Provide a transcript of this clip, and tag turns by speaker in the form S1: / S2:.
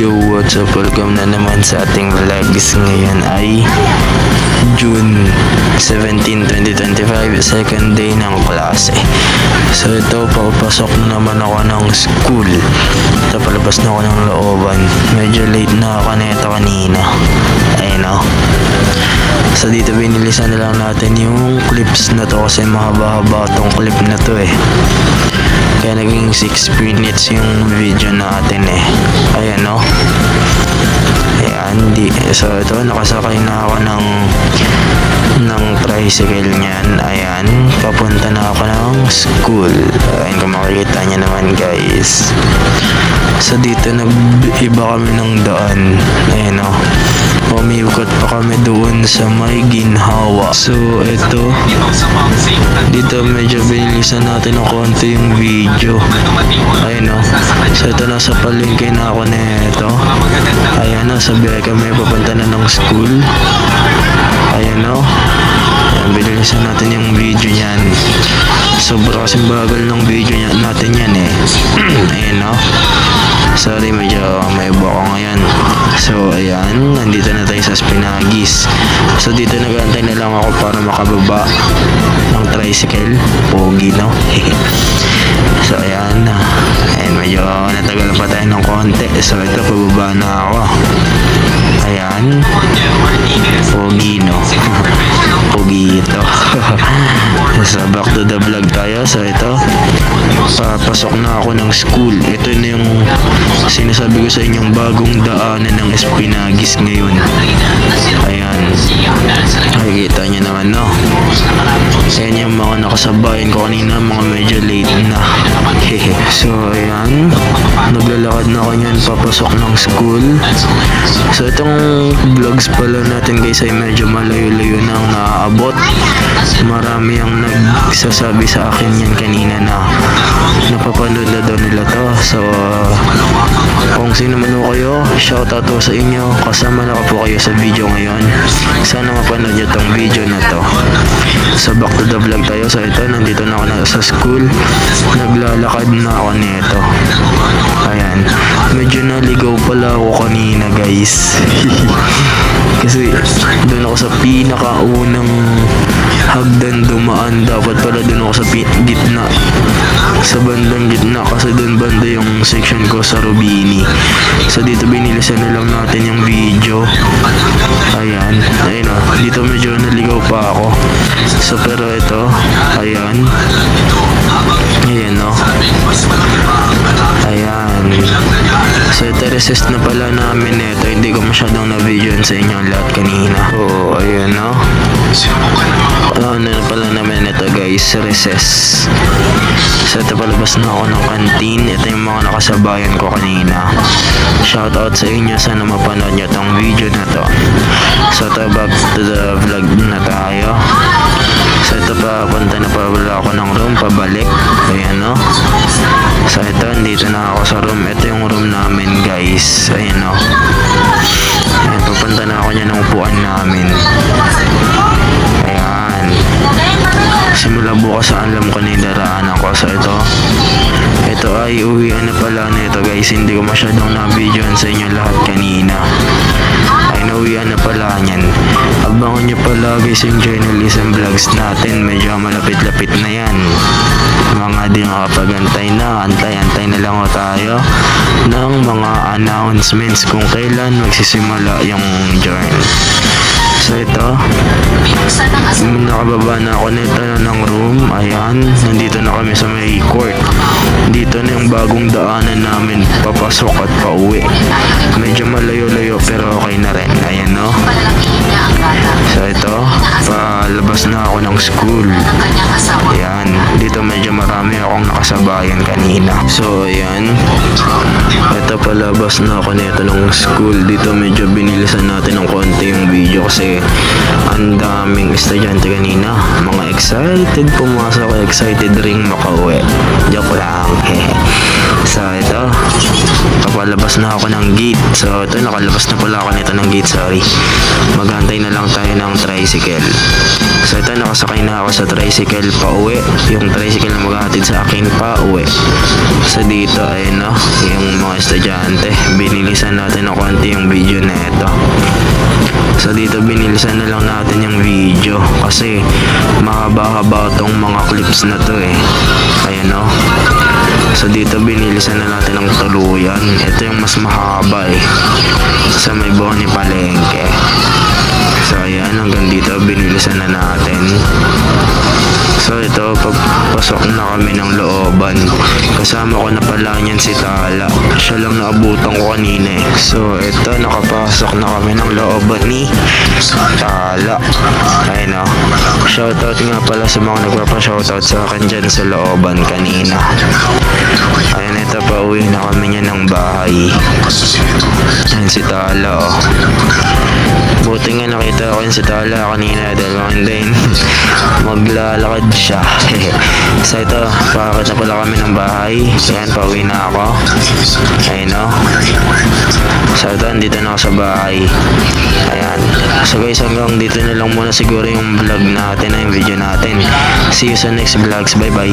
S1: Yo, what's up? Welcome na naman sa ating vlogs. Ngayon ay June 17, 2025, second day ng klase. So ito, papasok na naman ako ng school. Ito, palabas na ako ng looban. Medyo late na ako nito kanina. Ayun o. So dito binilisan na lang natin yung clips na to kasi mahaba-haba tong clip na to eh. Kaya naging 6 minutes yung video natin eh. Ayan o. Ayan, so ito, nakasakay na ako ng tricycle niyan. Ayan, papunta na ako ng school. Ayan, kung makikita nyo naman guys. So dito nag-iba kami ng daan. Ayan o. Umiikot pa kami doon sa may ginhawa. So ito, dito medyo binilisan natin ng konti yung video. Ayan o. So ito, nasa palengke na ako nito. Ayan o, sabi kami papunta na ng school. Ayan o. Ayan, binilisan natin yung video niyan. Sobra kasing bagal ng video natin yan eh. Ayan o. Sorry, medyo may buko ngayon. So ayan, nandito na tayo sa Spinagis. So dito nag-aantay na lang ako para makababa ng tricycle. Pogi no. So ayan na. Ayan, medyo natagal pa tayo ng konti. So ito, pababa na ako. Ayan. Pogi no. Pogi ito. So back to the vlog tayo. So ito, papasok na ako ng school. Ito na yung sinasabi ko sa inyong bagong daanan ng Spinagis ngayon. Ayan, makikita nyo naman no. Ayan yung mga nakasabayan ko kanina, mga medyo late na. So ayan, naglalakad na ako nyan papasok ng school. So itong vlogs pala natin guys ay medyo malayo-layo nang naaabot. Marami ang nagsasabi sa akin yan kanina na napapanood na daw nila to. So kung sino man po kayo, shoutout po sa inyo. Kasama na po kayo sa video ngayon. Sana mapanood nyo tong video na to. So back to the vlog tayo. So ito, nandito na ako sa school. Naglalakad na ako nito. Ayan, medyo naligaw pala ako kanina guys. Kasi doon ako sa pinakaunang hagdan dumaan. Dapat pala doon ako sa gitna, sa bandang gitna, kasi doon banda yung section ko sa Rubini. So dito binilisan na lang natin yung video. Ayan, ayun o, dito medyo naligaw pa ako. So pero ito, ayan, ayan o, ayan. So ito, recess na pala namin ito. Hindi ko masyadong na-videoan sa inyo lahat kanina. Oo, ayan o. Ano na pala namin ito guys, recess. So ito, palabas na ako ng canteen. Ito yung mga nakasabayan ko kanina. Shoutout sa inyo, sana mapanood nyo tong video na to. So ito, back to the vlog na tayo. So ito, papunta na pala ako ng room, pabalik. Ayan o. So ito, dito na ako sa room. Ito yung room namin guys. Ayan o. Ayan, papunta na ako niya ng upuan namin. Ayan. Simula bukas alam ko na yung daraanan ko. So ito ay uwian na pala nito guys. Hindi ko masyadong na-videoan sa inyo lahat kanina. Ay, nauwian na pala niyan. Abangan nyo pala guys yung journalism vlogs natin. Medyo malapit-lapit na yan. Mga di makapag-antay na, antay-antay na lang tayo ng mga announcements kung kailan magsisimula yung journal. So ito, nakababa na ako nito ng room. Ayan, nandito na kami sa may court. Dito na yung bagong daanan namin papasok at pauwi. Medyo malayo-layo pero okay na rin. Ayan no. So ito, palabas na ako ng school. Ayan, dito medyo marami akong nakasabayan kanina. So ayan, ito, palabas na ako nito ng school. Dito medyo binilisan natin ng konti yung video kasi ang daming estudyante kanina. Mga excited pumasok, excited ring makauwi. Joke lang. So ito, nakalabas na ako ng gate. So ito, nakalabas na pala ako nito ng gate, sorry. Maghantay na lang tayo ng tricycle. So ito, nakasakay na ako sa tricycle pa uwi. Yung tricycle na maghahatid sa akin pa uwi. So dito, ayun no, yung mga estudyante, binilisan natin ng konti yung video na ito. So dito, binilisan na lang natin yung video kasi mahaba-haba tong mga clips na to eh. Ayun no. So dito, binilisan na natin ng tuluyan. Ito yung mas mahaba eh, sa may Boni Palengke. So ayan, hanggang dito binilisan na natin. So ito, pagpasok na kami ng looban, kasama ko na pala niyan si Tala. Siya lang naabutan ko kanina eh. So ito, nakapasok na kami ng looban ni Tala. Ayun o, shoutout nga pala sa mga nagpapa-shoutout sa akin dyan sa looban kanina. Ayun, ito, pauwi na kami niya ng bahay. Ayun si Tala o. Buti nga nakita ko yun si Tala kanina dahil hindi maglalakad siya. So ito, pakakit na pala kami ng bahay. Ayan, pauwi na ako. Ayun o. So ito, dito na ako sa bahay. Ayan. So guys, hanggang dito na lang muna siguro yung vlog natin, yung video natin. See you sa next vlogs. Bye bye.